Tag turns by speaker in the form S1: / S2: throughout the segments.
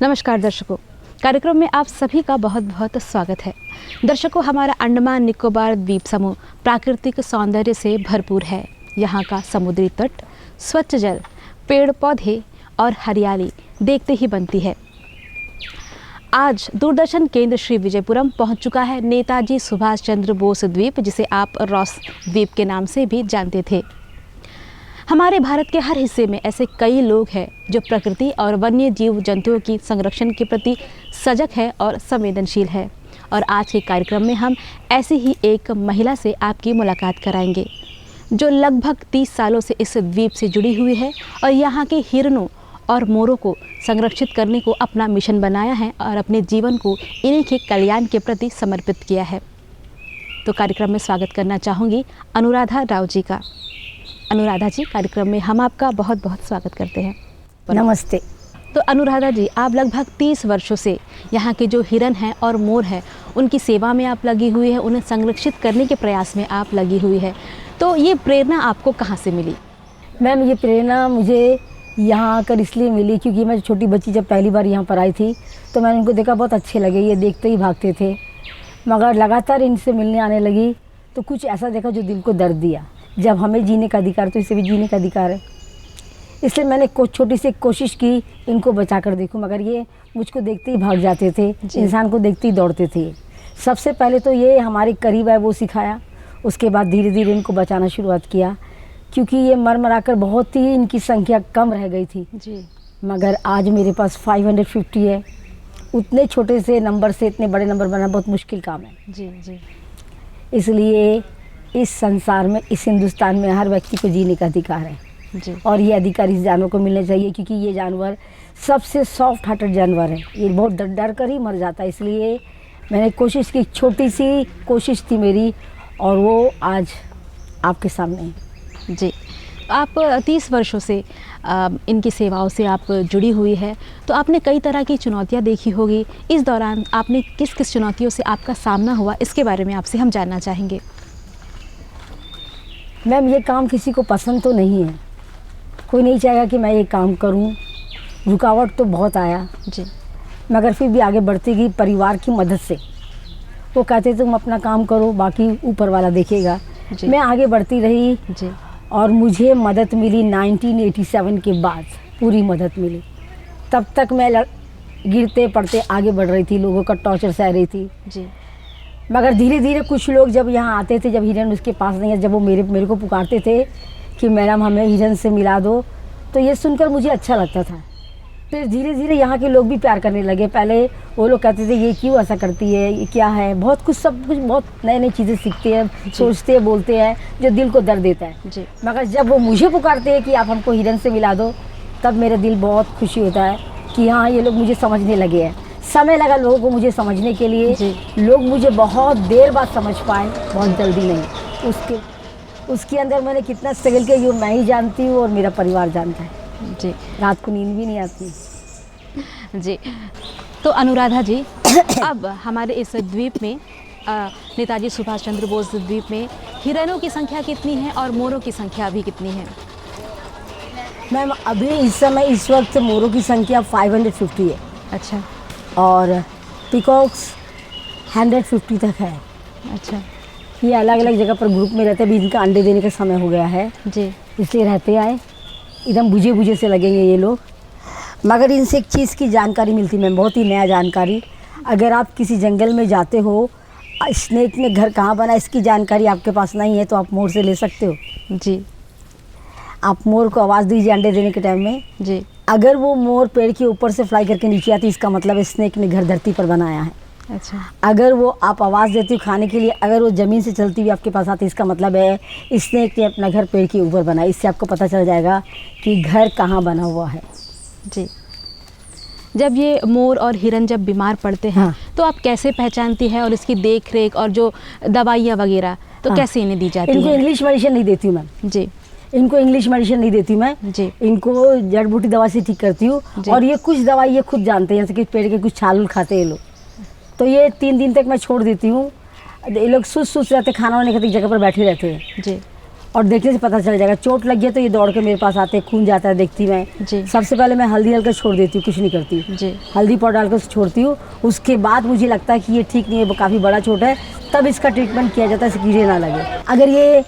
S1: नमस्कार दर्शकों, कार्यक्रम में आप सभी का बहुत बहुत स्वागत है। दर्शकों, हमारा अंडमान निकोबार द्वीप समूह प्राकृतिक सौंदर्य से भरपूर है। यहाँ का समुद्री तट, स्वच्छ जल, पेड़ पौधे और हरियाली देखते ही बनती है। आज दूरदर्शन केंद्र श्री विजयपुरम पहुँच चुका है नेताजी सुभाष चंद्र बोस द्वीप, जिसे आप रॉस द्वीप के नाम से भी जानते थे। हमारे भारत के हर हिस्से में ऐसे कई लोग हैं जो प्रकृति और वन्य जीव जंतुओं की संरक्षण के प्रति सजग है और संवेदनशील है। और आज के कार्यक्रम में हम ऐसी ही एक महिला से आपकी मुलाकात कराएंगे जो लगभग 30 सालों से इस द्वीप से जुड़ी हुई है और यहाँ के हिरणों और मोरों को संरक्षित करने को अपना मिशन बनाया है और अपने जीवन को इन्हीं के कल्याण के प्रति समर्पित किया है। तो कार्यक्रम में स्वागत करना चाहूँगी अनुराधा राव जी का। अनुराधा जी, कार्यक्रम में हम आपका बहुत बहुत स्वागत करते हैं।
S2: नमस्ते।
S1: तो अनुराधा जी, आप लगभग 30 वर्षों से यहाँ के जो हिरन हैं और मोर हैं उनकी सेवा में आप लगी हुई है, उन्हें संरक्षित करने के प्रयास में आप लगी हुई है। तो ये प्रेरणा आपको कहाँ से मिली?
S2: मैम, ये प्रेरणा मुझे यहाँ आकर इसलिए मिली क्योंकि मैं छोटी बच्ची जब पहली बार यहाँ पर आई थी तो मैंने इनको देखा, बहुत अच्छे लगे, ये देखते ही भागते थे। मगर लगातार इनसे मिलने आने लगी तो कुछ ऐसा देखा जो दिल को दर्द दिया। जब हमें जीने का अधिकार तो इसे भी जीने का अधिकार है, इसलिए मैंने छोटी सी कोशिश की इनको बचा कर देखूं, मगर ये मुझको देखते ही भाग जाते थे, इंसान को देखते ही दौड़ते थे। सबसे पहले तो ये हमारे करीब है वो सिखाया, उसके बाद धीरे धीरे इनको बचाना शुरुआत किया क्योंकि ये मर मरा कर बहुत ही इनकी संख्या कम रह गई थी जी। मगर आज मेरे पास 550 है। उतने छोटे से नंबर से इतने बड़े नंबर बनाना बहुत मुश्किल काम है
S1: जी जी।
S2: इसलिए इस संसार में, इस हिंदुस्तान में हर व्यक्ति को जीने का अधिकार है
S1: जी।
S2: और ये अधिकार इस जानवर को मिलना चाहिए क्योंकि ये जानवर सबसे सॉफ्ट हार्टेड जानवर है। ये बहुत डर कर ही मर जाता है। इसलिए मैंने कोशिश की, छोटी सी कोशिश थी मेरी, और वो आज आपके सामने है
S1: जी। आप 30 वर्षों से इनकी सेवाओं से आप जुड़ी हुई है, तो आपने कई तरह की चुनौतियां देखी होगी। इस दौरान आपने किस किस चुनौतियों से आपका सामना हुआ, इसके बारे में आपसे हम जानना चाहेंगे।
S2: मैम, ये काम किसी को पसंद तो नहीं है, कोई नहीं चाहेगा कि मैं ये काम करूं। रुकावट तो बहुत आया
S1: जी,
S2: मगर फिर भी आगे बढ़ती गई परिवार की मदद से। वो कहते तुम अपना काम करो, बाकी ऊपर वाला देखेगा। मैं आगे बढ़ती रही
S1: जी।
S2: और मुझे मदद मिली 1987 के बाद, पूरी मदद मिली। तब तक मैं गिरते पड़ते आगे बढ़ रही थी, लोगों का टॉर्चर सह रही थी
S1: जी।
S2: मगर धीरे धीरे कुछ लोग जब यहाँ आते थे, जब हिरन उसके पास नहीं है, जब वो मेरे को पुकारते थे कि मैडम हमें हिरन से मिला दो, तो ये सुनकर मुझे अच्छा लगता था। फिर धीरे धीरे यहाँ के लोग भी प्यार करने लगे। पहले वो लोग कहते थे ये क्यों ऐसा करती है, ये क्या है, बहुत कुछ, सब कुछ बहुत नई नई चीज़ें सीखते हैं, सोचते हैं, बोलते हैं, जो दिल को दर्द देता है
S1: जी।
S2: मगर जब वो मुझे पुकारते हैं कि आप हमको हिरन से मिला दो, तब मेरा दिल बहुत खुशी होता है कि हाँ, ये लोग मुझे समझने लगे हैं। समय लगा लोगों को मुझे समझने के लिए, लोग मुझे बहुत देर बाद समझ पाए, बहुत जल्दी नहीं। उसके अंदर मैंने कितना स्ट्रगल किया ये मैं ही जानती हूँ और मेरा परिवार जानता है
S1: जी।
S2: रात को नींद भी नहीं आती
S1: जी। तो अनुराधा जी, अब हमारे इस द्वीप में, नेताजी सुभाष चंद्र बोस द्वीप में हिरणों की संख्या कितनी है और मोरों की संख्या अभी कितनी है?
S2: मैम, अभी इस समय इस वक्त मोरों की संख्या 550 है।
S1: अच्छा।
S2: और पिकॉक्स 150 तक है।
S1: अच्छा।
S2: ये अलग अलग जगह पर ग्रुप में रहते हैं। अभी इनका अंडे देने का समय हो गया है
S1: जी,
S2: इसलिए रहते आए, एकदम बुझे बुझे से लगेंगे ये लोग। मगर इनसे एक चीज़ की जानकारी मिलती है, बहुत ही नया जानकारी। अगर आप किसी जंगल में जाते हो, स्नेक ने घर कहाँ बना इसकी जानकारी आपके पास नहीं है, तो आप मोर से ले सकते हो
S1: जी।
S2: आप मोर को आवाज़ दीजिए अंडे देने के टाइम में
S1: जी।
S2: अगर वो मोर पेड़ के ऊपर से फ्लाई करके नीचे आती, इसका मतलब है स्नेक ने घर धरती पर बनाया है।
S1: अच्छा।
S2: अगर वो आप आवाज़ देती हो खाने के लिए, अगर वो ज़मीन से चलती हुई आपके पास आती, इसका मतलब है स्नेक ने अपना घर पेड़ के ऊपर बनाया। इससे आपको पता चल जाएगा कि घर कहाँ बना हुआ है
S1: जी। जब ये मोर और हिरन जब बीमार पड़ते हैं,
S2: हाँ।
S1: तो आप कैसे पहचानती है, और इसकी देख रेख और जो दवाइयाँ वगैरह तो
S2: हाँ।
S1: कैसे इन्हें दी जाती
S2: इनको
S1: है?
S2: इंग्लिश मेडिसिन नहीं देती हूँ मैम
S1: जी।
S2: इनको इंग्लिश मेडिसिन नहीं देती मैं
S1: जी।
S2: इनको जड़ बूटी दवा से ठीक करती हूँ। और ये कुछ दवाई ये खुद जानते हैं, जैसे कि पेड़ के कुछ छाल खाते हैं लोग, तो ये 3 दिन तक मैं छोड़ देती हूँ। ये लोग सुस्त रहते, खाना वाने खाते जगह पर बैठे रहते हैं
S1: जी।
S2: और देखने से पता चल जाएगा। चोट लग गया तो ये दौड़ के मेरे पास आते हैं, खून जाता है, देखती मैं।
S1: जी।
S2: सबसे पहले मैं हल्दी डालकर छोड़ देती हूँ, कुछ नहीं करती हूँ।
S1: जी।
S2: हल्दी पाउडर डालकर छोड़ती हूँ। उसके बाद मुझे लगता है कि ये ठीक नहीं है, वो काफ़ी बड़ा चोट है, तब इसका ट्रीटमेंट किया जाता है, इससे कीड़े ना लगे। अगर ये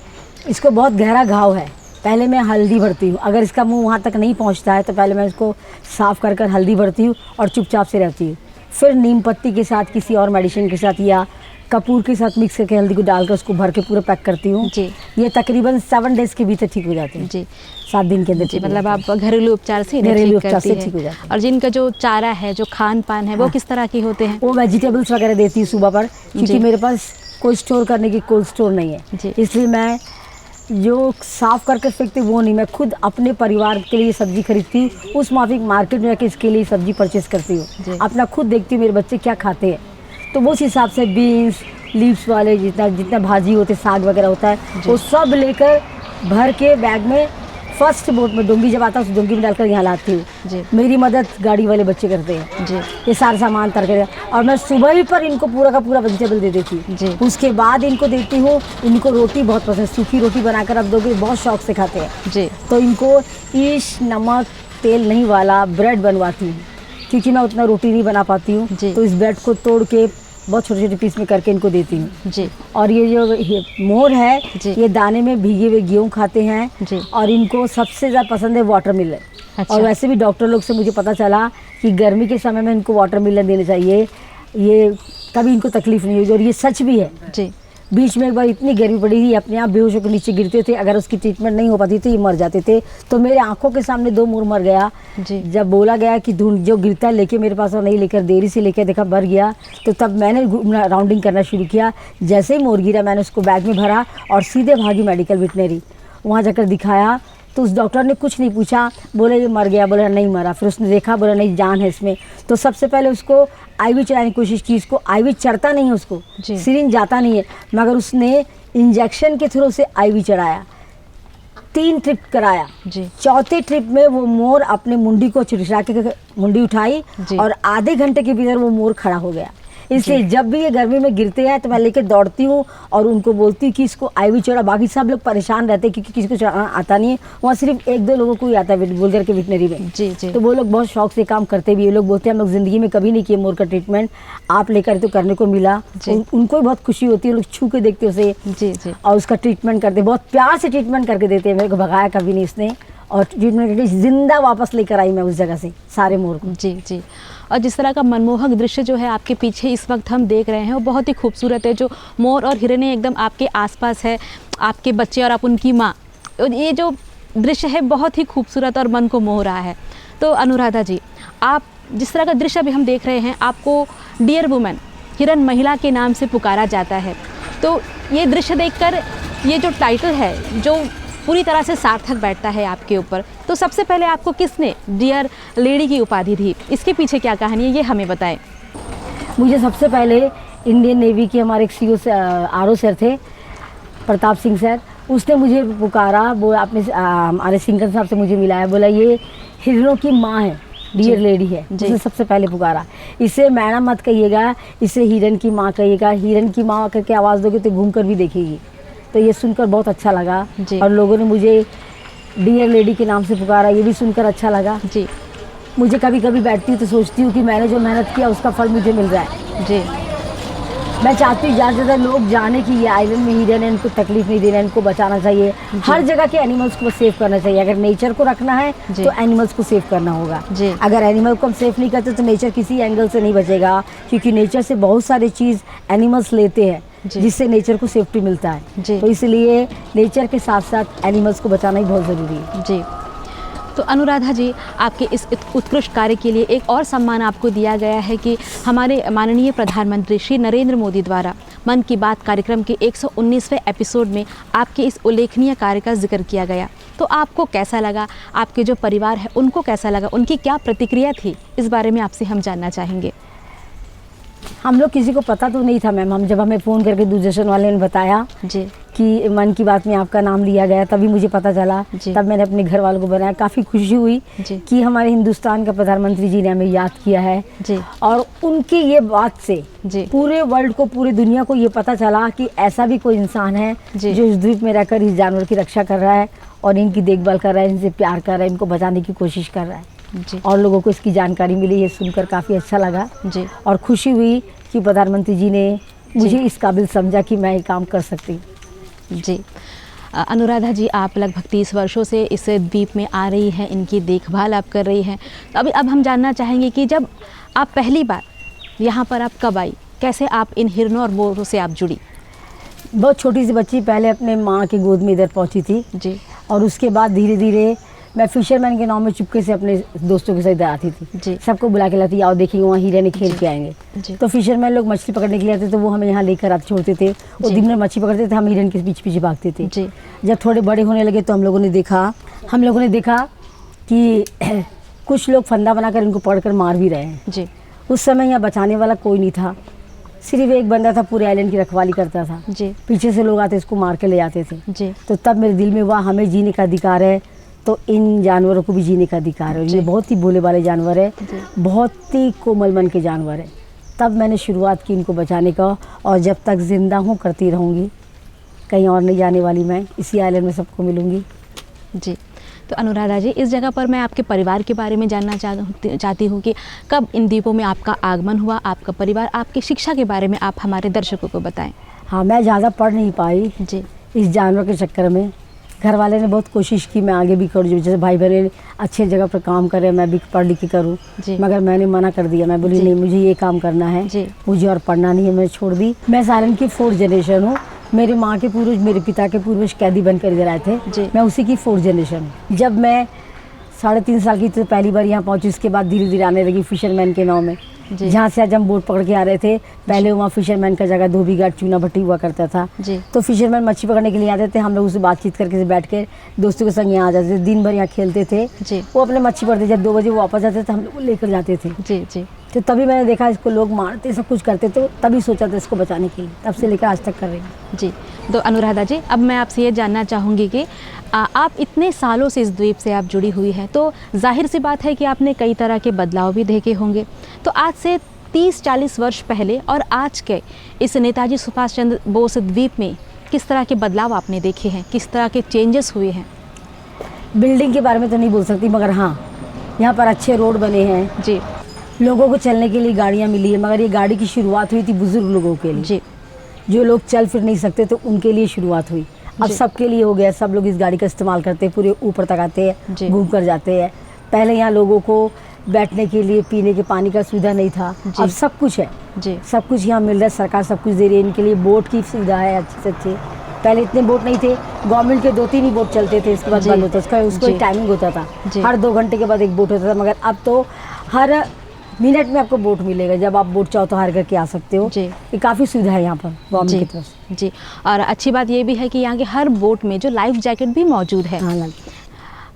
S2: इसको बहुत गहरा घाव है, पहले मैं हल्दी भरती हूँ। अगर इसका मुंह वहाँ तक नहीं पहुँचता है तो पहले मैं इसको साफ़ कर कर हल्दी भरती हूँ और चुपचाप से रहती हूँ। फिर नीम पत्ती के साथ, किसी और मेडिसिन के साथ या कपूर के साथ मिक्स करके हल्दी को डालकर उसको भर के पूरा पैक करती हूँ।
S1: जी।
S2: ये तकरीबन 7 डेज़ के भीतर ठीक हो जाते हैं।
S1: जी।
S2: 7 दिन के अंदर
S1: जी,
S2: ठीक हो
S1: मतलब
S2: जाते
S1: आप घरेलू उपचार से इन्हें
S2: घरेलू
S1: ठीक
S2: उपचार
S1: करती
S2: से
S1: है।
S2: ठीक हो जाते हैं।
S1: और जिनका जो चारा है, जो खान पान है, वो किस तरह के होते हैं?
S2: हैं। वो वेजिटेबल्स वगैरह देती हूँ सुबह पर, क्योंकि
S1: जी।
S2: मेरे पास कोई स्टोर करने की कोल्ड स्टोर नहीं है।
S1: जी।
S2: इसलिए मैं जो साफ़ करके फेंकती हूँ वो नहीं, मैं खुद अपने परिवार के लिए सब्ज़ी खरीदती हूँ, उस माफिक मार्केट में जाकर इसके लिए सब्ज़ी परचेस करती
S1: जी।
S2: हूँ। अपना खुद देखती हूँ मेरे बच्चे क्या खाते हैं, तो उस हिसाब से बीन्स, लीव्स वाले जितना जितना भाजी होते, साग वगैरह होता है, वो सब लेकर भर के बैग में फर्स्ट बोट में डोंगी जब आता है उस डोंगी में डालकर यहाँ लाती हूँ।
S1: जी।
S2: मेरी मदद गाड़ी वाले बच्चे करते हैं।
S1: जी।
S2: ये सारा सामान तर के, और मैं सुबह ही पर इनको पूरा का पूरा वेजिटेबल दे देती हूँ।
S1: जी।
S2: उसके बाद इनको देती हूँ, इनको रोटी बहुत पसंद, सूखी रोटी बनाकर अब दोगे, बहुत शौक से खाते हैं।
S1: जी।
S2: तो इनको ईश, नमक, तेल नहीं वाला ब्रेड बनवाती हूँ, क्योंकि मैं उतना रोटी नहीं बना पाती हूँ।
S1: जी।
S2: तो इस ब्रेड को तोड़ के बहुत छोटे छोटे पीस में करके इनको देती हूँ।
S1: जी।
S2: और ये जो मोर है,
S1: जी।
S2: ये दाने में भीगे हुए गेहूँ खाते हैं।
S1: जी।
S2: और इनको सबसे ज़्यादा पसंद है वाटरमेलन।
S1: अच्छा।
S2: और वैसे भी डॉक्टर लोग से मुझे पता चला कि गर्मी के समय में इनको वाटरमेलन देने चाहिए, ये कभी इनको तकलीफ़ नहीं होगी, और ये सच भी है।
S1: जी।
S2: बीच में एक बार इतनी गर्मी पड़ी थी, अपने आप बेहोश होकर नीचे गिरते थे, अगर उसकी ट्रीटमेंट नहीं हो पाती तो ये मर जाते थे। तो मेरे आंखों के सामने 2 मोर मर गया।
S1: जी।
S2: जब बोला गया कि ढूंढ, जो गिरता है लेके मेरे पास और नहीं लेकर, देरी से लेकर देखा मर गया, तो तब मैंने राउंडिंग करना शुरू किया। जैसे ही मोर गिरा मैंने उसको बैग में भरा और सीधे भागी मेडिकल वेटनरी, वहाँ जाकर दिखाया। तो उस डॉक्टर ने कुछ नहीं पूछा, बोले ये मर गया, बोला नहीं मरा। फिर उसने देखा, बोला नहीं जान है इसमें। तो सबसे पहले उसको आईवी चढ़ाने की कोशिश की। इसको आईवी चढ़ता नहीं है, उसको
S1: जी।
S2: सिरिंज जाता नहीं है, मगर उसने इंजेक्शन के थ्रू से आईवी चढ़ाया। 3 ट्रिप कराया।
S1: जी।
S2: चौथे ट्रिप में वो मोर अपने मुंडी को छिड़छड़ा के मुंडी उठाई
S1: जी।
S2: और आधे घंटे के भीतर वो मोर खड़ा हो गया। इसलिए जब भी ये गर्मी में गिरते हैं तो मैं लेके दौड़ती हूँ और उनको बोलती हूँ कि इसको आईवी चढ़ा। बाकी सब लोग परेशान रहते हैं क्योंकि किसी को चढ़ाना आता नहीं है, वहाँ सिर्फ 1-2 लोगों को ही आता है बुलगर के वेटनरी में।
S1: जी। जी।
S2: तो वो लोग बहुत शौक से काम करते भी। ये लोग बोलते हैं हम लोग ज़िंदगी में कभी नहीं किए मोर का ट्रीटमेंट, आप लेकर तो करने को मिला। उनको भी बहुत खुशी होती है, लोग छू के देखते उसे।
S1: जी। जी।
S2: और उसका ट्रीटमेंट करते, बहुत प्यार से ट्रीटमेंट करके देते हैं। मेरे को भगाया कभी नहीं इसने, और ट्रीटमेंट करके जिंदा वापस लेकर आई मैं उस जगह से सारे मोर को।
S1: जी। जी। और जिस तरह का मनमोहक दृश्य जो है आपके पीछे इस वक्त हम देख रहे हैं, वो बहुत ही खूबसूरत है। जो मोर और हिरनें एकदम आपके आसपास है, आपके बच्चे और आप उनकी माँ, ये जो दृश्य है बहुत ही खूबसूरत और मन को मोह रहा है। तो अनुराधा जी, आप जिस तरह का दृश्य अभी हम देख रहे हैं, आपको डियर वुमन, हिरन महिला के नाम से पुकारा जाता है। तो ये दृश्य देखकर ये जो टाइटल है जो पूरी तरह से सार्थक बैठता है आपके ऊपर। तो सबसे पहले आपको किसने डियर लेडी की उपाधि दी, इसके पीछे क्या कहानी है, ये हमें बताएं।
S2: मुझे सबसे पहले इंडियन नेवी के हमारे एक सीओ से आरओ सर थे, प्रताप सिंह सर, उसने मुझे पुकारा। वो आपने हमारे सिंगर साहब से मुझे मिलाया, बोला ये हिरणों की माँ है, डियर लेडी है। उसने सबसे पहले पुकारा। इसे मैडम मत कहिएगा, इसे हिरन की माँ कहिएगा। हिरन की माँ करके आवाज़ दोगे तो घूम कर भी देखेगी। तो ये सुनकर बहुत अच्छा लगा। और लोगों ने मुझे डियर लेडी के नाम से पुकारा, ये भी सुनकर अच्छा लगा।
S1: जी।
S2: मुझे कभी कभी बैठती हूँ तो सोचती हूँ कि मैंने जो मेहनत किया उसका फल मुझे मिल रहा है।
S1: जी।
S2: मैं चाहती हूँ ज़्यादा से ज़्यादा लोग जाने कि ये आइलैंड में हिरन है, इनको तकलीफ नहीं देना, इनको बचाना चाहिए। हर जगह के एनिमल्स को सेव करना चाहिए। अगर नेचर को रखना है तो एनिमल्स को सेव करना होगा। अगर एनिमल को हम सेव नहीं करते तो नेचर किसी एंगल से नहीं बचेगा, क्योंकि नेचर से बहुत सारी चीज़ एनिमल्स लेते हैं जिससे नेचर को सेफ्टी मिलता है। तो इसलिए नेचर के साथ साथ एनिमल्स को बचाना ही बहुत ज़रूरी है।
S1: जी। तो अनुराधा जी, आपके इस उत्कृष्ट कार्य के लिए एक और सम्मान आपको दिया गया है कि हमारे माननीय प्रधानमंत्री श्री नरेंद्र मोदी द्वारा मन की बात कार्यक्रम के 119वें एपिसोड में आपके इस उल्लेखनीय कार्य का जिक्र किया गया। तो आपको कैसा लगा, आपके जो परिवार है उनको कैसा लगा, उनकी क्या प्रतिक्रिया थी, इस बारे में आपसे हम जानना चाहेंगे।
S2: हम लोग किसी को पता तो नहीं था मैम, हम जब हमें फ़ोन करके दूरदर्शन वाले ने बताया
S1: जी
S2: आपकी मन की बात में आपका नाम लिया गया, तभी मुझे पता चला।
S1: जी।
S2: तब मैंने अपने घर वालों को बनाया, काफ़ी खुशी हुई
S1: जी।
S2: कि हमारे हिंदुस्तान का प्रधानमंत्री जी ने हमें याद किया है।
S1: जी।
S2: और उनकी ये बात से
S1: जी।
S2: पूरे वर्ल्ड को, पूरी दुनिया को ये पता चला कि ऐसा भी कोई इंसान है
S1: जी।
S2: जो इस द्वीप में रहकर इस जानवर की रक्षा कर रहा है और इनकी देखभाल कर रहा है, इनसे प्यार कर रहा है, इनको बचाने की कोशिश कर रहा है।
S1: जी।
S2: और लोगों को इसकी जानकारी मिली, ये सुनकर काफ़ी अच्छा लगा
S1: जी।
S2: और खुशी हुई कि प्रधानमंत्री जी ने मुझे इस काबिल समझा कि मैं ये काम कर सकती हूँ।
S1: जी। अनुराधा जी, आप लगभग 30 वर्षों से इस द्वीप में आ रही हैं, इनकी देखभाल आप कर रही हैं। तो अब हम जानना चाहेंगे कि जब आप पहली बार यहाँ पर आप कब आई, कैसे आप इन हिरणों और मोरों से आप जुड़ी?
S2: बहुत छोटी सी बच्ची पहले अपने माँ की गोद में इधर पहुँची थी
S1: जी।
S2: और उसके बाद धीरे धीरे मैं फिशरमैन के नाम में चुपके से अपने दोस्तों के साथ इधर आती थी।
S1: जी।
S2: सबको बुला के लाती, आओ देखेंगे वहाँ हिरन खेल के आएंगे।
S1: जी।
S2: तो फिशरमैन लोग मछली पकड़ने के लिए आते तो वो हमें यहाँ लेकर आते, छोड़ते थे। वो
S1: जी।
S2: दिन में मछली पकड़ते थे, हम हिरन के पीछे पीछे भागते थे।
S1: जी।
S2: जब थोड़े बड़े होने लगे तो हम लोगों ने देखा कि कुछ लोग फंदा बनाकर इनको पकड़कर मार भी रहे हैं।
S1: जी।
S2: उस समय यहाँ बचाने वाला कोई नहीं था, सिर्फ एक बंदा था, पूरे आइलैंड की रखवाली करता था।
S1: जी।
S2: पीछे से लोग आते इसको मार के ले जाते थे।
S1: जी।
S2: तो तब मेरे दिल में हुआ हमें जीने का अधिकार है, तो इन जानवरों को भी जीने का अधिकार है।
S1: जी।
S2: ये बहुत ही भोले भाले जानवर है,
S1: जी।
S2: बहुत ही कोमल मन के जानवर है। तब मैंने शुरुआत की इनको बचाने का, और जब तक जिंदा हूँ करती रहूँगी। कहीं और नहीं जाने वाली, मैं इसी आइलैंड में सबको मिलूँगी।
S1: जी। तो अनुराधा जी, इस जगह पर मैं आपके परिवार के बारे में जानना चाहती हूँ कि कब इन द्वीपों में आपका आगमन हुआ, आपका परिवार, आपकी शिक्षा के बारे में आप हमारे दर्शकों को बताएं।
S2: हाँ, मैं ज़्यादा पढ़ नहीं पाई
S1: जी।
S2: इस जानवर के चक्कर में। घर वाले ने बहुत कोशिश की मैं आगे भी करूँ, जैसे भाई बहन अच्छे जगह पर काम करें, मैं भी पढ़ लिख के करूँ।
S1: जी।
S2: मगर मैंने मना कर दिया, मैं बोली
S1: जी।
S2: नहीं, मुझे ये काम करना है।
S1: जी।
S2: मुझे और पढ़ना नहीं है, मैं छोड़ दी। मैं सालन की 4th जनरेशन हूँ। मेरे माँ के पूर्वज, मेरे पिता के पूर्वज कैदी बनकर इधर आए थे।
S1: जी।
S2: मैं उसी की 4th जनरेशन हूँ। जब मैं 3.5 साल की तो पहली बार यहाँ पहुँची, उसके बाद धीरे धीरे आने लगी फिशरमैन के नाव में।
S1: जी।
S2: जहाँ से आज हम बोट पकड़ के आ रहे थे, पहले वहाँ फिशरमैन का जगह धोबी घाट चूना भट्टी हुआ करता था।
S1: जी।
S2: तो फिशरमैन मच्छी पकड़ने के लिए आते थे, हम लोग उससे बातचीत करके बैठ के दोस्तों के संग यहाँ आ जाते थे, दिन भर यहाँ खेलते थे।
S1: जी।
S2: वो अपने मच्छी पकड़ते, जब 2 बजे वो वापस आते थे, हम लोग लेकर जाते थे।
S1: जी। जी।
S2: तो तभी मैंने देखा इसको लोग मारते, सब कुछ करते, तो तभी सोचा था इसको बचाने के लिए, तब से लेकर आज तक कर रही हूँ।
S1: जी। तो अनुराधा जी, अब मैं आपसे ये जानना चाहूँगी कि आप इतने सालों से इस द्वीप से आप जुड़ी हुई हैं, तो जाहिर सी बात है कि आपने कई तरह के बदलाव भी देखे होंगे। तो आज से 30-40 वर्ष पहले और आज के इस नेताजी सुभाष चंद्र बोस द्वीप में किस तरह के बदलाव आपने देखे हैं, किस तरह के चेंजेस हुए हैं?
S2: बिल्डिंग के बारे में तो नहीं बोल सकती, मगर हाँ, यहाँ पर अच्छे रोड बने हैं।
S1: जी।
S2: लोगों को चलने के लिए गाड़ियाँ मिली है, मगर ये गाड़ी की शुरुआत हुई थी बुजुर्ग लोगों के लिए।
S1: जी।
S2: जो लोग चल फिर नहीं सकते, तो उनके लिए शुरुआत हुई। अब
S1: जी।
S2: सबके लिए हो गया, सब लोग इस गाड़ी का इस्तेमाल करते हैं, पूरे ऊपर तक आते
S1: जी।
S2: हैं, घूम कर जाते हैं। पहले यहाँ लोगों को बैठने के लिए, पीने के पानी का सुविधा नहीं था,
S1: जी।
S2: अब सब कुछ है।
S1: जी।
S2: सब कुछ यहाँ मिल रहा है, सरकार सब कुछ दे रही है। इनके लिए बोट की सुविधा है अच्छे से अच्छे। पहले इतने बोट नहीं थे, गवर्नमेंट के 2-3 ही बोट चलते थे, इसके बाद
S1: जी।
S2: बंद होता, उसको
S1: जी।
S2: एक टाइमिंग होता था,
S1: जी।
S2: हर 2 घंटे के बाद एक बोट होता था। मगर अब तो हर मिनट में आपको बोट मिलेगा, जब आप बोट चाहो तो हायर करके आ सकते हो।
S1: जी।
S2: ये काफ़ी सुविधा है यहाँ पर गवर्नमेंट की तरफ से।
S1: जी। और अच्छी बात ये भी है कि यहाँ के हर बोट में जो लाइफ जैकेट भी मौजूद है।
S2: हाँ।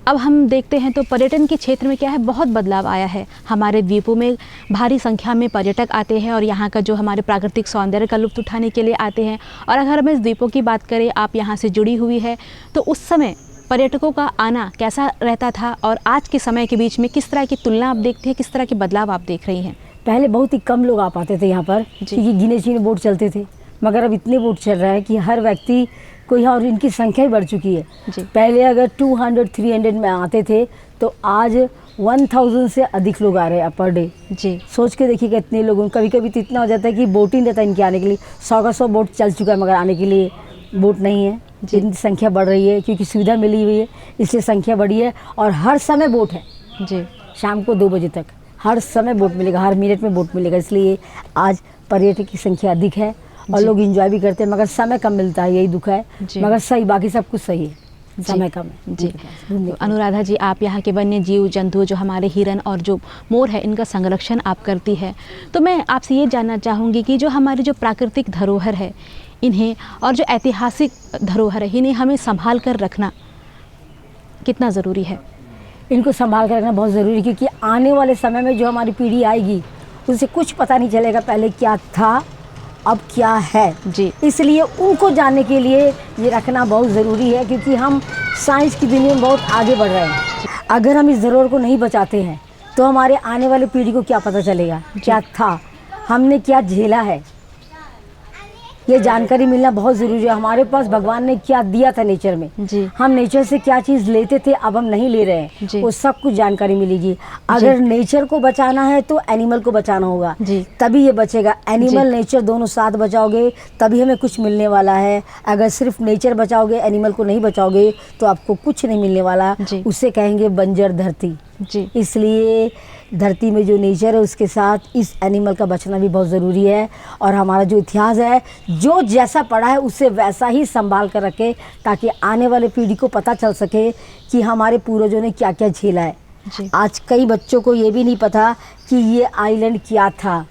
S1: अब हम देखते हैं तो पर्यटन के क्षेत्र में क्या है, बहुत बदलाव आया है। हमारे द्वीपों में भारी संख्या में पर्यटक आते हैं और यहाँ का जो हमारे प्राकृतिक सौंदर्य का लुत्फ़ उठाने के लिए आते हैं। और अगर हम इस द्वीपों की बात करें, आप यहाँ से जुड़ी हुई है, तो उस समय पर्यटकों का आना कैसा रहता था और आज के समय के बीच में किस तरह की तुलना आप देखते हैं, किस तरह के बदलाव आप देख रही हैं?
S2: पहले बहुत ही कम लोग आ पाते थे यहाँ पर, क्योंकि गिने चुने बोट चलते थे। मगर अब इतने बोट चल रहा है कि हर व्यक्ति को यहाँ, और इनकी संख्या ही बढ़ चुकी है।
S1: जी।
S2: पहले अगर 200-300 में आते थे, तो आज 1000 से अधिक लोग आ रहे हैं पर डे।
S1: जी।
S2: सोच के देखिएगा इतने लोगों, कभी कभी तो इतना हो जाता है कि बोट ही नहीं रहता इनके आने के लिए। 100 का 100 बोट चल चुका है, मगर आने के लिए बोट नहीं है। इनकी संख्या बढ़ रही है क्योंकि सुविधा मिली हुई है, इसलिए संख्या बढ़ी है। और हर समय बोट है।
S1: जी।
S2: शाम को 2 बजे तक हर समय बोट मिलेगा, हर मिनट में बोट मिलेगा। इसलिए आज पर्यटक की संख्या अधिक है और लोग एंजॉय भी करते हैं, मगर समय कम मिलता है, यही दुख है। मगर सही, बाकी सब कुछ सही है, समय कम है।
S1: जी। तो अनुराधा जी, आप यहाँ के वन्य जीव जंतु, जो हमारे हिरन और जो मोर है, इनका संरक्षण आप करती है। तो मैं आपसे ये जानना चाहूँगी कि जो हमारी जो प्राकृतिक धरोहर है, इन्हें और जो ऐतिहासिक धरोहर है, इन्हें हमें संभाल कर रखना कितना ज़रूरी है?
S2: इनको संभाल कर रखना बहुत ज़रूरी है, क्योंकि आने वाले समय में जो हमारी पीढ़ी आएगी, उसे कुछ पता नहीं चलेगा पहले क्या था अब क्या है।
S1: जी।
S2: इसलिए उनको जानने के लिए ये रखना बहुत ज़रूरी है, क्योंकि हम साइंस की दुनिया में बहुत आगे बढ़ रहे हैं। अगर हम इस धरोहर को नहीं बचाते हैं तो हमारे आने वाले पीढ़ी को क्या पता चलेगा क्या था, हमने क्या झेला है। ये जानकारी मिलना बहुत ज़रूरी है। हमारे पास भगवान ने क्या दिया था नेचर में,
S1: जी।
S2: हम नेचर से क्या चीज़ लेते थे अब हम नहीं ले रहे हैं,
S1: जी।
S2: वो सब कुछ जानकारी मिलेगी। अगर नेचर को बचाना है तो एनिमल को बचाना होगा,
S1: जी।
S2: तभी ये बचेगा। एनिमल नेचर दोनों साथ बचाओगे तभी हमें कुछ मिलने वाला है। अगर सिर्फ नेचर बचाओगे, एनिमल को नहीं बचाओगे तो आपको कुछ नहीं मिलने वाला।
S1: जी।
S2: उसे कहेंगे बंजर धरती।
S1: जी।
S2: इसलिए धरती में जो नेचर है उसके साथ इस एनिमल का बचना भी बहुत ज़रूरी है। और हमारा जो इतिहास है, जो जैसा पड़ा है उसे वैसा ही संभाल कर रखे, ताकि आने वाले पीढ़ी को पता चल सके कि हमारे पूर्वजों ने क्या क्या झेला है।
S1: जी।
S2: आज कई बच्चों को ये भी नहीं पता कि ये आइलैंड क्या था,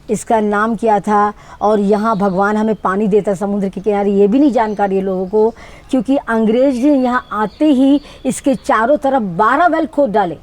S2: इसका नाम क्या था, और यहाँ भगवान हमें पानी देता समुद्र के किनारे, ये भी नहीं जानकारी है लोगों को। क्योंकि अंग्रेज ने यहाँ आते ही इसके चारों तरफ 12 वेल खोद डाले।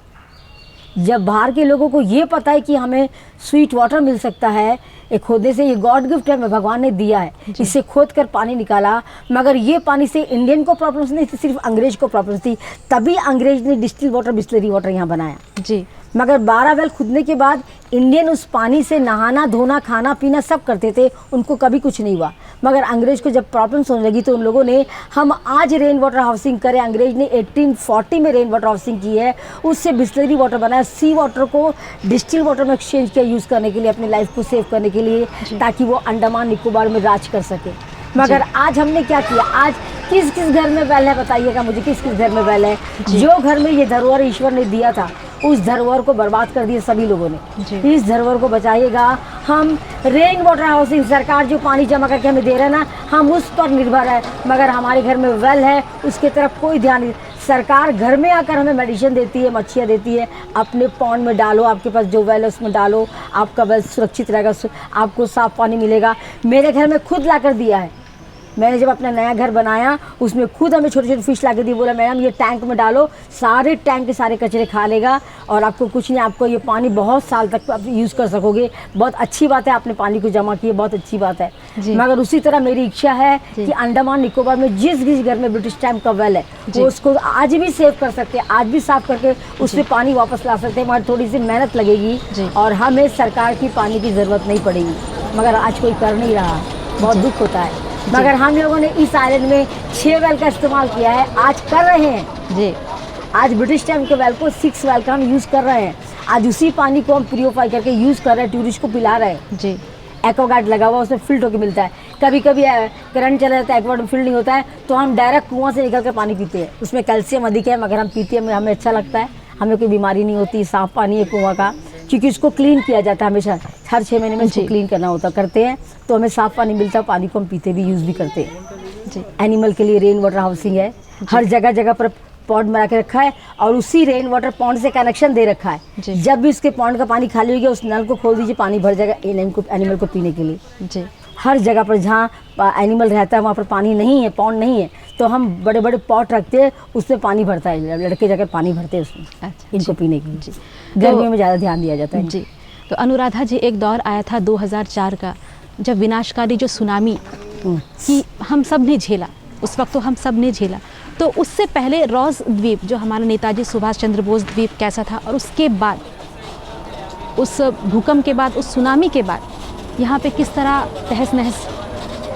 S2: जब बाहर के लोगों को ये पता है कि हमें स्वीट वाटर मिल सकता है, ये खोदने से, ये गॉड गिफ्ट है, भगवान ने दिया है, इससे खोद कर पानी निकाला। मगर ये पानी से इंडियन को प्रॉब्लम नहीं थी, सिर्फ अंग्रेज को प्रॉब्लम थी। तभी अंग्रेज ने डिस्टिल वाटर, बिस्लरी वाटर यहाँ बनाया।
S1: जी।
S2: मगर 12 वेल खुदने के बाद इंडियन उस पानी से नहाना, धोना, खाना पीना सब करते थे, उनको कभी कुछ नहीं हुआ। मगर अंग्रेज को जब प्रॉब्लम्स होने लगी तो उन लोगों ने, हम आज रेन वाटर हाउसिंग करें, अंग्रेज ने 1840 में रेन वाटर हाउसिंग की है, उससे बिस्लरी वाटर बनाया, सी वाटर को डिस्टिल वाटर में एक्सचेंज किया यूज़ करने के लिए, अपनी लाइफ को सेव करने के लिए, ताकि वो अंडमान निकोबार में राज कर सके। मगर आज हमने क्या किया, आज किस किस घर में वेल है बताइएगा मुझे, किस किस घर में वेल है। जो घर में ये धरोहर ईश्वर ने दिया था उस धरोहर को बर्बाद कर दिया सभी लोगों ने। इस धरोहर को बचाइएगा। हम रेन वाटर हाउसिंग, सरकार जो पानी जमा करके हमें दे रहा है ना, हम उस पर निर्भर है, मगर हमारे घर में वेल है उसके तरफ कोई ध्यान नहीं। सरकार घर में आकर हमें मेडिसिन देती है, मच्छियाँ देती है, अपने पॉन्ड में डालो, आपके पास जो वेल है उसमें डालो, आपका वेल सुरक्षित रहेगा, आपको साफ पानी मिलेगा। मेरे घर में खुद ला कर दिया है, मैंने जब अपना नया घर बनाया उसमें खुद हमें छोटे छोटे फिश ला के दिए, बोला मैडम ये टैंक में डालो, सारे टैंक के सारे कचरे खा लेगा और आपको कुछ नहीं, आपको ये पानी बहुत साल तक आप यूज़ कर सकोगे। बहुत अच्छी बात है, आपने पानी को जमा किया, बहुत अच्छी बात है। मगर उसी तरह मेरी इच्छा है कि अंडमान निकोबार में जिस जिस घर में ब्रिटिश टाइम का वेल है वो उसको आज भी सेव कर सकते हैं, आज भी साफ करके उससे पानी वापस ला सकते हैं। मगर थोड़ी सी मेहनत लगेगी और हमें सरकार की पानी की ज़रूरत नहीं पड़ेगी, मगर आज कोई कर नहीं रहा, बहुत दुख होता है। मगर हम लोगों ने इस आइलैंड में 6 वेल का इस्तेमाल किया है, आज कर रहे हैं जी। आज ब्रिटिश टाइम के वेल को 6 वेल का हम यूज़ कर रहे हैं। आज उसी पानी को हम प्योरीफाई करके यूज़ कर रहे हैं, टूरिस्ट को पिला रहे हैं जी। एक्वागार्ड लगा हुआ, उसमें फिल्ट होकर मिलता है। कभी कभी करंट चला जाता है, एक्वागार्ड में फिल्ट नहीं होता है, तो हम डायरेक्ट कुआं से निकल कर पानी पीते हैं। उसमें कैल्शियम अधिक है, मगर हम पीते हैं, हमें अच्छा लगता है, हमें कोई बीमारी नहीं होती। साफ़ पानी है कुआं का, क्योंकि उसको क्लीन किया जाता है हमेशा, हर 6 महीने में उसको क्लीन करना होता, करते हैं तो हमें साफ़ पानी मिलता है। पानी को हम पीते भी, यूज़ भी करते हैं जी। एनिमल के लिए रेन वाटर हाउसिंग है, हर जगह जगह पर पॉन्ड बना के रखा है और उसी रेन वाटर पॉन्ड से कनेक्शन दे रखा है। जब भी उसके पॉन्ड का पानी खाली हो गया उस नल को खोल दीजिए, पानी भर जाएगा एनिमल को पीने के लिए जी। हर जगह पर जहाँ एनिमल रहता है वहाँ पर पानी नहीं है, पॉन्ड नहीं है, तो हम बड़े बड़े पॉट रखते हैं, उसमें पानी भरता है, लड़के जाकर पानी भरते हैं उसमें। अच्छा, इनको पीने के लिए गर्मियों में ज़्यादा ध्यान दिया जाता है
S1: जी। तो अनुराधा जी, एक दौर आया था 2004 का, जब विनाशकारी जो सुनामी की हम सब ने झेला, उस वक्त तो हम सब ने झेला। तो उससे पहले रॉस द्वीप, जो हमारा नेताजी सुभाष चंद्र बोस द्वीप कैसा था, और उसके बाद उस भूकंप के बाद, उस सुनामी के बाद यहाँ पे किस तरह तहस नहस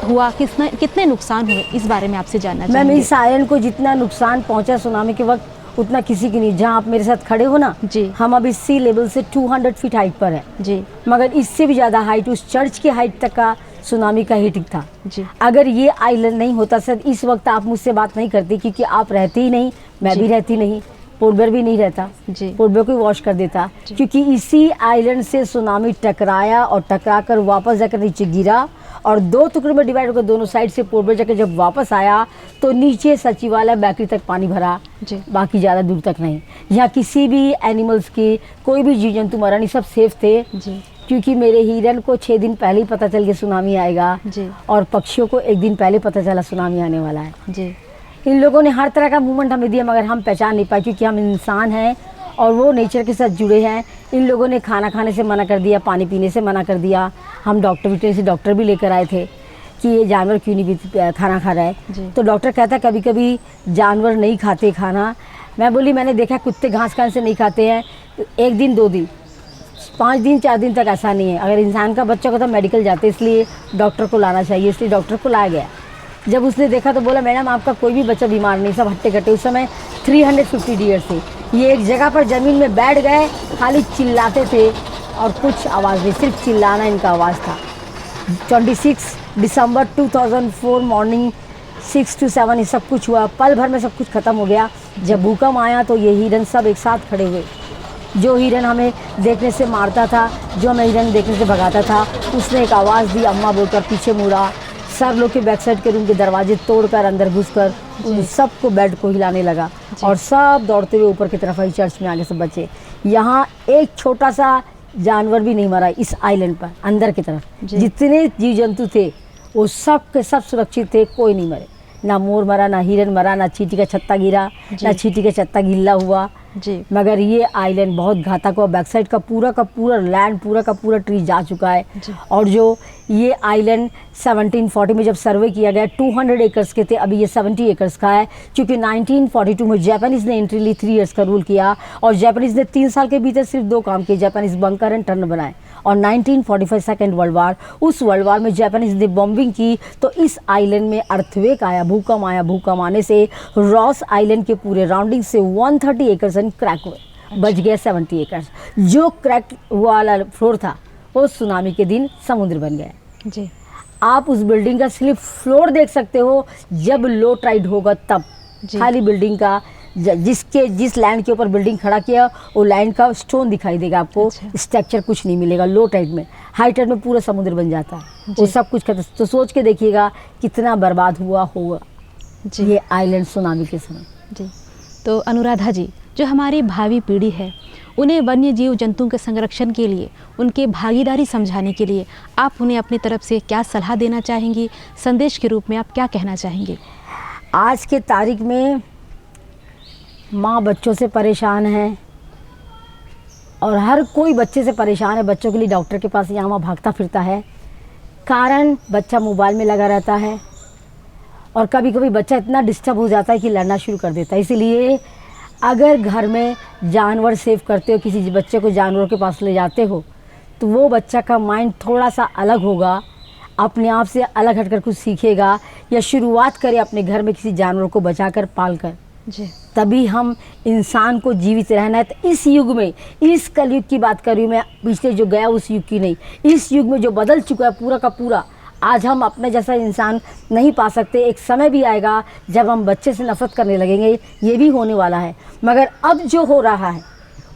S1: हुआ, कितने नुकसान हुए, इस बारे में आपसे जानना चाहेंगे।
S2: मैम, इस आइलैंड को जितना नुकसान पहुँचा सुनामी के वक्त उतना किसी की नहीं। जहाँ आप मेरे साथ खड़े हो ना जी, हम अभी सी लेवल से 200 फीट हाइट पर है जी, मगर इससे भी ज़्यादा हाइट, उस चर्च की हाइट तक का सुनामी का हिटिंग था जी। अगर ये आइलैंड नहीं होता सर, इस वक्त आप मुझसे बात नहीं करती, क्योंकि आप रहती ही नहीं, मैं भी रहती नहीं, पोर्टबेयर भी नहीं रहता जी, पोर्टबेयर को वॉश कर देता, क्योंकि इसी आइलैंड से सुनामी टकराया और टकरा कर वापस जाकर नीचे गिरा और 2 टुकड़ों में डिवाइड होकर दोनों साइड से पोर्टबेयर जाकर जब वापस आया तो नीचे सचिवालय बैकरी तक पानी भरा जी, बाकी ज़्यादा दूर तक नहीं। यहाँ किसी भी एनिमल्स की, कोई भी जीव जंतु मरा नहीं, सब सेफ थे जी। क्योंकि मेरे हिरन को 6 दिन पहले ही पता चल गया सुनामी आएगा जी, और पक्षियों को 1 दिन पहले पता चला सुनामी आने वाला है जी। इन लोगों ने हर तरह का मूवमेंट हमें दिया, मगर हम पहचान नहीं पाए, क्योंकि हम इंसान हैं और वो नेचर के साथ जुड़े हैं। इन लोगों ने खाना खाने से मना कर दिया, पानी पीने से मना कर दिया। हम वेटरनरी से डॉक्टर भी लेकर आए थे कि ये जानवर क्यों नहीं खाना खा रहा है। तो डॉक्टर कहता कभी कभी जानवर नहीं खाते खाना। मैं बोली मैंने देखा कुत्ते घास खाने से नहीं खाते हैं, एक दिन 2 दिन 5 दिन 4 दिन तक ऐसा नहीं है। अगर इंसान का बच्चा को तो मेडिकल जाते, इसलिए डॉक्टर को लाना चाहिए, इसलिए डॉक्टर को लाया गया। जब उसने देखा तो बोला मैडम आपका कोई भी बच्चा बीमार नहीं, सब हट्टे कट्टे। उस समय 350 डियर थे। ये एक जगह पर ज़मीन में बैठ गए, खाली चिल्लाते थे और कुछ आवाज़ नहीं, सिर्फ चिल्लाना इनका आवाज़ था। 26 दिसंबर 2004 मॉर्निंग 6 to 7 ये सब कुछ हुआ। पल भर में सब कुछ ख़त्म हो गया। जब भूकंप आया तो ये हिरन सब एक साथ खड़े हुए। जो हिरन हमें देखने से मारता था, जो हमें हिरन देखने से भगाता था, उसने एक आवाज़ दी अम्मा बोलकर, पीछे मुड़ा। सब लोग के बैक साइड के रूम के दरवाजे तोड़कर अंदर घुसकर उन सबको बेड को हिलाने लगा और सब दौड़ते हुए ऊपर की तरफ आई, चर्च में आगे सब बचे। यहाँ एक छोटा सा जानवर भी नहीं मरा इस आइलैंड पर। अंदर की तरफ जितने जीव जंतु थे वो सब के सब सुरक्षित थे, कोई नहीं मरे। ना मोर मरा, ना हिरन मरा, ना चींटी का छत्ता गिरा, ना चींटी का छत्ता गिल्ला हुआ जी। मगर ये आइलैंड बहुत घातक हुआ। बैक साइड का पूरा लैंड, पूरा का पूरा ट्री जा चुका है। और जो ये आइलैंड 1740 में जब सर्वे किया गया 200 एकर्स के थे, अभी ये 70 एकर्स का है। क्योंकि 1942 में जापानीज़ ने एंट्री ली, 3 इयर्स का रूल किया और जापानीज़ ने 3 साल के भीतर सिर्फ 2 काम किए। जापानीज़ बंकर एंड टनल बनाए। और 1945 सेकेंड वर्ल्ड वार, उस वर्ल्ड वार में जापानीज़ ने बॉम्बिंग की तो इस आइलैंड में अर्थक्वेक आया, भूकंप आया। भूकंप आने से रॉस आइलैंड के पूरे राउंडिंग से 130 एकर्स क्रैक हुए। बच गया 70 एकर्स। जो क्रैक वाला फ्लोर था वो सुनामी के दिन समुद्र बन गया जी। आप उस बिल्डिंग का सिर्फ फ्लोर देख सकते हो जब लो टाइड होगा तब। खाली बिल्डिंग का जिस लैंड के ऊपर बिल्डिंग खड़ा किया वो लैंड का स्टोन दिखाई देगा आपको। स्ट्रक्चर कुछ नहीं मिलेगा लो टाइड में। हाई टाइड में पूरा समुद्र बन जाता है, वो सब कुछ खत्म। तो सोच के देखिएगा कितना बर्बाद हुआ होगा ये आइलैंड सुनामी के समय
S1: जी। तो अनुराधा जी, जो हमारी भावी पीढ़ी है उन्हें वन्य जीव जंतुओं के संरक्षण के लिए, उनके भागीदारी समझाने के लिए आप उन्हें अपनी तरफ से क्या सलाह देना चाहेंगी? संदेश के रूप में आप क्या कहना चाहेंगे?
S2: आज के तारीख में माँ बच्चों से परेशान है और हर कोई बच्चे से परेशान है। बच्चों के लिए डॉक्टर के पास यहाँ वहाँ भागता फिरता है। कारण बच्चा मोबाइल में लगा रहता है और कभी कभी बच्चा इतना डिस्टर्ब हो जाता है कि लड़ना शुरू कर देता है। इसीलिए अगर घर में जानवर सेव करते हो, किसी बच्चे को जानवरों के पास ले जाते हो तो वो बच्चा का माइंड थोड़ा सा अलग होगा, अपने आप से अलग हटकर कुछ सीखेगा या शुरुआत करे अपने घर में किसी जानवर को बचाकर पाल कर जी। तभी हम इंसान को जीवित रहना है। तो इस युग में, इस कलयुग की बात कर रही हूँ मैं, पिछले जो गया उस युग की नहीं। इस युग में जो बदल चुका है पूरा का पूरा, आज हम अपने जैसा इंसान नहीं पा सकते। एक समय भी आएगा जब हम बच्चे से नफरत करने लगेंगे, ये भी होने वाला है। मगर अब जो हो रहा है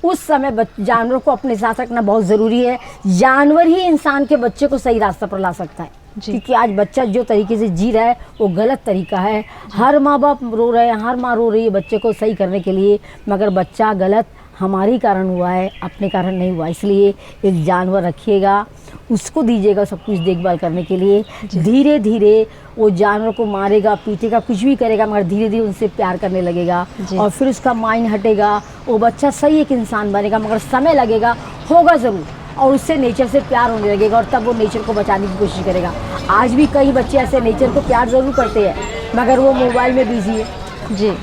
S2: उस समय जानवरों को अपने साथ रखना बहुत ज़रूरी है। जानवर ही इंसान के बच्चे को सही रास्ता पर ला सकता है। क्योंकि आज बच्चा जो तरीके से जी रहा है वो गलत तरीका है। हर माँ बाप रो रहे हैं, हर माँ रो रही है बच्चे को सही करने के लिए, मगर बच्चा गलत हमारी कारण हुआ है, अपने कारण नहीं हुआ। इसलिए एक जानवर रखिएगा, उसको दीजिएगा सब कुछ देखभाल करने के लिए। धीरे धीरे वो जानवर को मारेगा, पीटेगा, कुछ भी करेगा, मगर धीरे धीरे उनसे प्यार करने लगेगा और फिर उसका माइंड हटेगा। वो बच्चा सही एक इंसान बनेगा, मगर समय लगेगा, होगा ज़रूर। और उससे नेचर से प्यार होने लगेगा और तब वो नेचर को बचाने की कोशिश करेगा। आज भी कई बच्चे ऐसे नेचर को प्यार ज़रूर करते हैं मगर वो मोबाइल में बिजी है जी।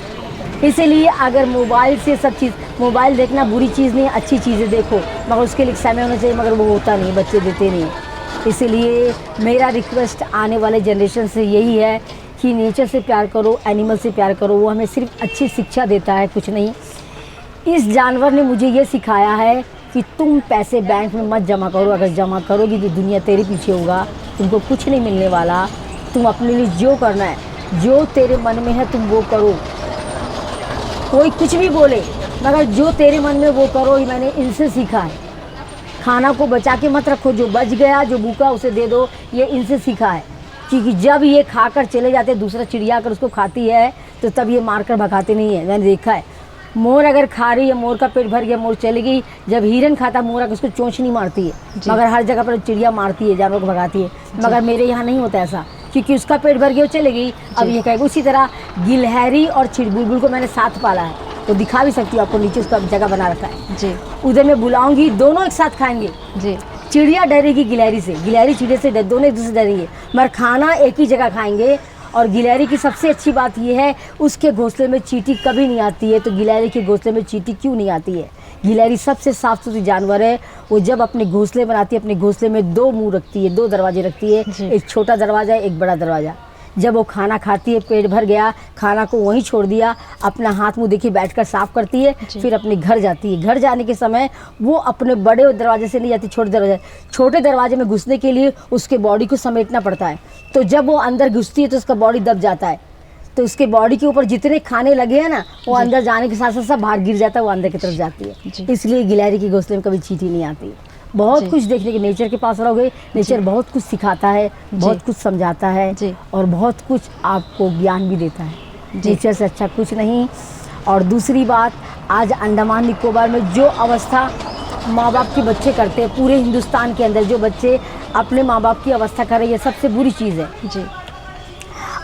S2: इसीलिए अगर मोबाइल से सब चीज़, मोबाइल देखना बुरी चीज़ नहीं, अच्छी चीज़ें देखो, मगर उसके लिए समय होना चाहिए, मगर वो होता नहीं, बच्चे देते नहीं। इसीलिए मेरा रिक्वेस्ट आने वाले जनरेशन से यही है कि नेचर से प्यार करो, एनिमल से प्यार करो। वो हमें सिर्फ अच्छी शिक्षा देता है, कुछ नहीं। इस जानवर ने मुझे ये सिखाया है कि तुम पैसे बैंक में मत जमा करो। अगर जमा करोगी तो दुनिया तेरे पीछे होगा, तुमको कुछ नहीं मिलने वाला। तुम अपने लिए जो करना है, जो तेरे मन में है तुम वो करो। कोई कुछ भी बोले मगर जो तेरे मन में वो करो। ये मैंने इनसे सीखा है। खाना को बचा के मत रखो, जो बच गया, जो भूखा उसे दे दो, ये इनसे सीखा है। क्योंकि जब ये खाकर चले जाते, दूसरा चिड़िया अगर उसको खाती है तो तब ये मारकर भगाते नहीं है, मैंने देखा है। मोर अगर खा रही है, मोर का पेट भर गया, मोर चली गई। जब हिरन खाता मोर अगर उसको चोंच नहीं मारती है, मगर हर जगह पर चिड़िया मारती है, जानवर को भगाती है। मगर मेरे यहाँ नहीं होता ऐसा, क्योंकि उसका पेट भर गया, वो चले गई। अब ये कहेगा। उसी तरह गिलहरी और बुलबुल को मैंने साथ पाला है। वो दिखा भी सकती हूँ आपको, नीचे उसका जगह बना रखा है।
S1: जी
S2: उधर मैं बुलाऊंगी, दोनों एक साथ खाएंगे।
S1: जी
S2: चिड़िया डरेगी गिलहरी से, गिलहरी चिड़िया से दोनों एक दूसरे से डरेंगे, मगर खाना एक ही जगह खाएंगे। और गिलहरी की सबसे अच्छी बात यह है, उसके घोंसले में चींटी कभी नहीं आती है। तो गिलहरी के घोंसले में चींटी क्यों नहीं आती है? गिलहरी सबसे साफ सुथरी जानवर है। वो जब अपने घोंसले बनाती है, अपने घोंसले में 2 मुंह रखती है, 2 दरवाजे रखती है,
S1: जी।
S2: एक छोटा दरवाज़ा है, एक बड़ा दरवाज़ा। जब वो खाना खाती है, पेट भर गया, खाना को वहीं छोड़ दिया, अपना हाथ मुंह देखिए बैठकर साफ करती है,
S1: जी।
S2: फिर अपने घर जाती है। घर जाने के समय वो अपने बड़े दरवाजे से नहीं जाती, छोटे दरवाजे में घुसने के लिए उसके बॉडी को समेटना पड़ता है। तो जब वो अंदर घुसती है तो उसका बॉडी दब जाता है, तो उसके बॉडी के ऊपर जितने खाने लगे हैं ना, वो अंदर जाने के साथ साथ सब बाहर गिर जाता है, वो अंदर की तरफ जाती
S1: जी।
S2: है। इसलिए गिलहरी के घोंसले में कभी चींटी नहीं आती। बहुत
S1: जी।
S2: कुछ देखने के, नेचर के पास रहोगे, नेचर बहुत कुछ सिखाता है, बहुत कुछ समझाता है,
S1: जी।
S2: और बहुत कुछ आपको ज्ञान भी देता है।
S1: जी।
S2: नेचर से अच्छा कुछ नहीं। और दूसरी बात, आज अंडमान निकोबार में जो अवस्था माँ बाप के बच्चे करते हैं, पूरे हिंदुस्तान के अंदर जो बच्चे अपने माँ बाप की अवस्था कर रहे हैं, ये सबसे बुरी चीज़ है।
S1: जी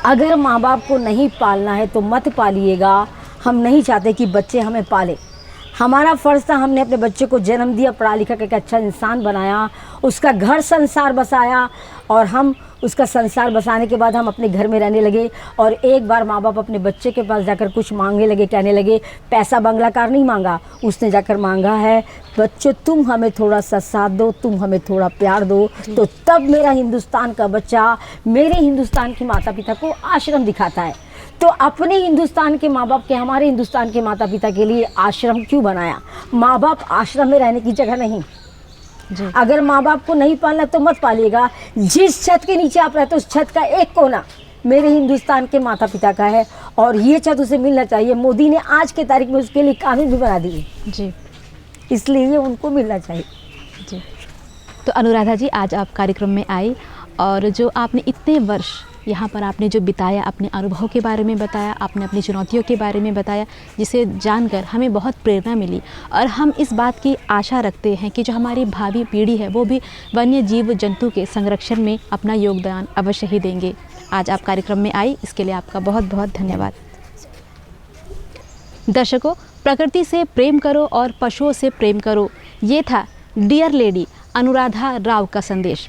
S2: अगर माँ बाप को नहीं पालना है तो मत पालिएगा। हम नहीं चाहते कि बच्चे हमें पाले। हमारा फ़र्ज़ था, हमने अपने बच्चे को जन्म दिया, पढ़ा लिखा करके अच्छा इंसान बनाया, उसका घर संसार बसाया, और हम उसका संसार बसाने के बाद हम अपने घर में रहने लगे। और एक बार माँ बाप अपने बच्चे के पास जाकर कुछ मांगने लगे, कहने लगे, पैसा बंगला कार नहीं मांगा, उसने जाकर मांगा है, बच्चों तुम हमें थोड़ा सा साथ दो, तुम हमें थोड़ा प्यार दो। तो तब मेरा हिंदुस्तान का बच्चा मेरे हिंदुस्तान के माता पिता को आश्रम दिखाता है। तो अपने हिंदुस्तान के माँ बाप के, हमारे हिंदुस्तान के माता पिता के लिए आश्रम क्यों बनाया? माँ बाप आश्रम में रहने की जगह नहीं।
S1: जी
S2: अगर माँ बाप को नहीं पालना तो मत पालिएगा। जिस छत के नीचे आप रहते हो, उस छत का एक कोना मेरे हिंदुस्तान के माता पिता का है, और ये छत उसे मिलना चाहिए। मोदी ने आज के तारीख में उसके लिए कानून भी बना दिए,
S1: जी
S2: इसलिए ये उनको मिलना चाहिए।
S1: जी। तो अनुराधा जी, आज आप कार्यक्रम में आई, और जो आपने इतने वर्ष यहाँ पर आपने जो बिताया, अपने अनुभव के बारे में बताया, आपने अपनी चुनौतियों के बारे में बताया, जिसे जानकर हमें बहुत प्रेरणा मिली। और हम इस बात की आशा रखते हैं कि जो हमारी भावी पीढ़ी है वो भी वन्य जीव जंतु के संरक्षण में अपना योगदान अवश्य ही देंगे। आज आप कार्यक्रम में आई, इसके लिए आपका बहुत बहुत धन्यवाद। दर्शकों, प्रकृति से प्रेम करो और पशुओं से प्रेम करो, ये था डियर लेडी अनुराधा राव का संदेश।